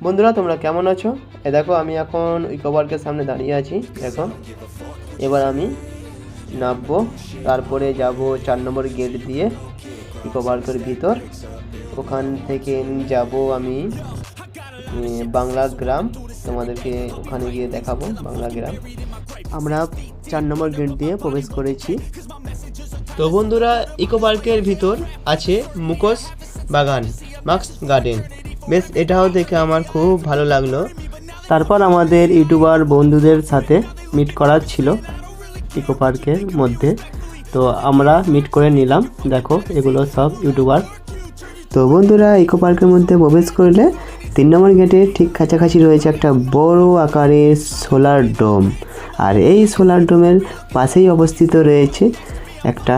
বন্ধুরা তোমরা কেমন আছো? দেখো আমি এখন ইকো পার্কের সামনে দাঁড়িয়ে আছি। দেখো এবার আমি নামবো, তারপরে যাব 4 নম্বর গেট দিয়ে ইকো পার্কের ভিতর। ওখান থেকে যাব আমি বাংলা গ্রাম, তোমাদেরকে ওখানে গিয়ে দেখাবো বাংলা গ্রাম। আমরা 4 নম্বর গেট দিয়ে প্রবেশ করেছি। তো বন্ধুরা ইকো পার্কের ভিতর আছে মুখোশ বাগান, মাক্স গার্ডেন। বেশ এটাও দেখে আমার খুব ভালো লাগলো। তারপর আমাদের ইউটিউবার বন্ধুদের সাথে মিট করার ছিল ইকো পার্কের মধ্যে, তো আমরা মিট করে নিলাম। দেখো এগুলো সব ইউটিউবার। তো বন্ধুরা ইকো পার্কের মধ্যে প্রবেশ করলে 3 নম্বর গেটে ঠিক কাছাকাছি রয়েছে একটা বড় আকারের সোলার ডোম, আর এই সোলার ডোমের পাশেই অবস্থিত রয়েছে একটা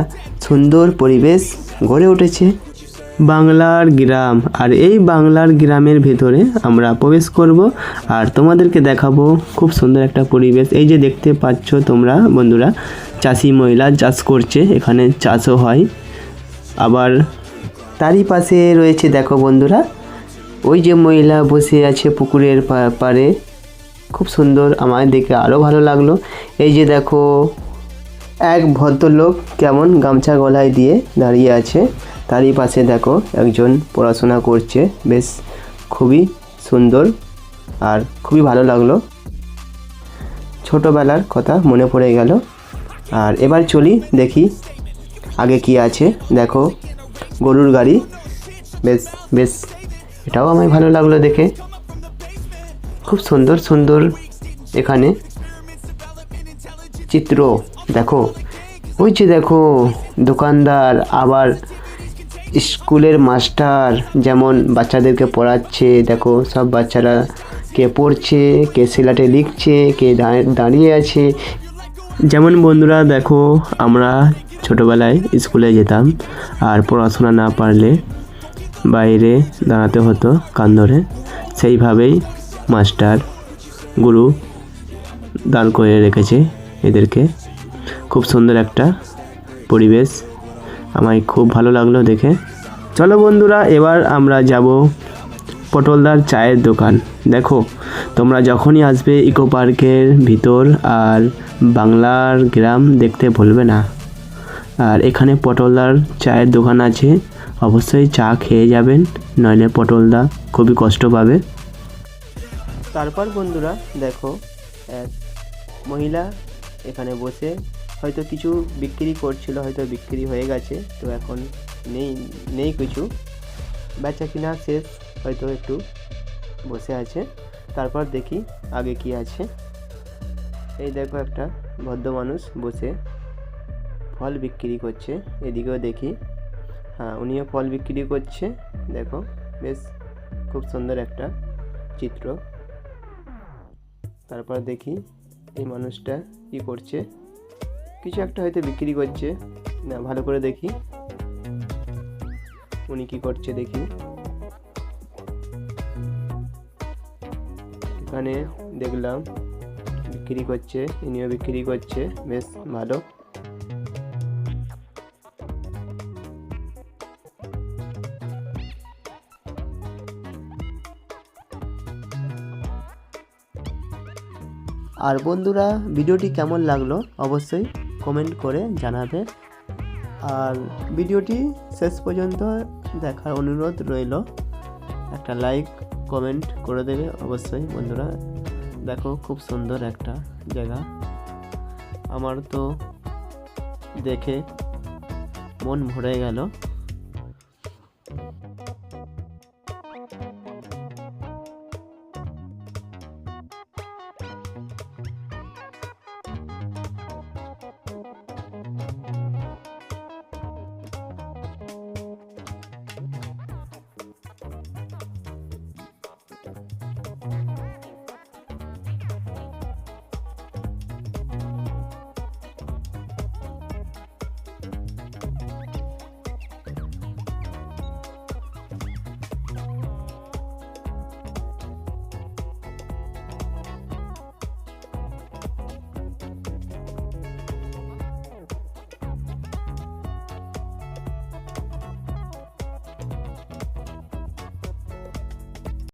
সুন্দর পরিবেশ গড়ে উঠেছে বাংলার গ্রাম। আর এই বাংলার গ্রামের ভেতরে আমরা প্রবেশ করব আর তোমাদেরকে দেখাবো খুব সুন্দর একটা পরিবেশ। এই যে দেখতে পাচ্ছ তোমরা বন্ধুরা, চাষি মহিলা চাষ করছে, এখানে চাষও হয়। আবার তারই পাশে রয়েছে দেখো বন্ধুরা, ওই যে মহিলা বসে আছে পুকুরের পাড়ে, খুব সুন্দর, আমার দেখে আরও ভালো লাগলো। এই যে দেখো এক ভদ্রলোক কেমন গামছা গলায় দিয়ে দাঁড়িয়ে আছে, তারই পাশে দেখো একজন পড়াশোনা করছে। বেশ খুবই সুন্দর আর খুবই ভালো লাগলো, ছোটোবেলার কথা মনে পড়ে গেল। আর এবার চলি দেখি আগে কি আছে। দেখো গরুর গাড়ি, বেশ বেশ এটাও আমার ভালো লাগলো দেখে, খুব সুন্দর সুন্দর এখানে চিত্র। দেখো ওই যে দেখো দোকানদার, আবার স্কুলের মাস্টার যেমন বাচ্চাদেরকে পড়াচ্ছে। দেখো সব বাচ্চারা কে পড়ছে, কে সিলেটে লিখছে, কে দাঁড়িয়ে আছে। যেমন বন্ধুরা দেখো আমরা ছোটোবেলায় স্কুলে যেতাম আর পড়াশোনা না পারলে বাইরে দাঁড়াতে হতো কান ধরে, সেইভাবেই মাস্টার গুরু দাঁড় করে রেখেছে এদেরকে। খুব সুন্দর একটা পরিবেশ, আমায় খুব ভালো লাগলো দেখে। চলো বন্ধুরা এবার আমরা যাব পটলদার চায়ের দোকান। দেখো তোমরা যখনই আসবে ইকো পার্কের ভিতর আর বাংলার গ্রাম দেখতে ভুলবে না। আর এখানে পটলদার চায়ের দোকান আছে, অবশ্যই চা খেয়ে যাবেন, নইলে পটলদা খুবই কষ্ট পাবে। তারপর বন্ধুরা দেখো এক মহিলা এখানে বসে হয়তো কিছু বিক্রি করছিল, হয়তো বিক্রি হয়ে গেছে, তো এখন নেই কিছু, বেচা কিনা শেষ, হয়তো একটু বসে আছে। তারপর দেখি আগে কি আছে। এই দেখো একটা ভদ্র মানুষ বসে ফল বিক্রি করছে, এদিকেও দেখি, হ্যাঁ উনিও ফল বিক্রি করছে। দেখো বেশ খুব সুন্দর একটা চিত্র। তারপর দেখি এই মানুষটা কি করছে, কিছু একটা হয়তো বিক্রি করছে না, ভালো করে দেখি উনি কি করছে। দেখি এখানে দেখলাম বিক্রি করছে, ইনিও বিক্রি করছে, বেশ ভালো। আর বন্ধুরা ভিডিওটি কেমন লাগলো অবশ্যই কমেন্ট করে জানাবে, আর ভিডিওটি শেষ পর্যন্ত দেখার অনুরোধ রইল। একটা লাইক কমেন্ট করে দেবে অবশ্যই বন্ধুরা। দেখো খুব সুন্দর একটা জায়গা, আমার তো দেখে মন ভরে গেল।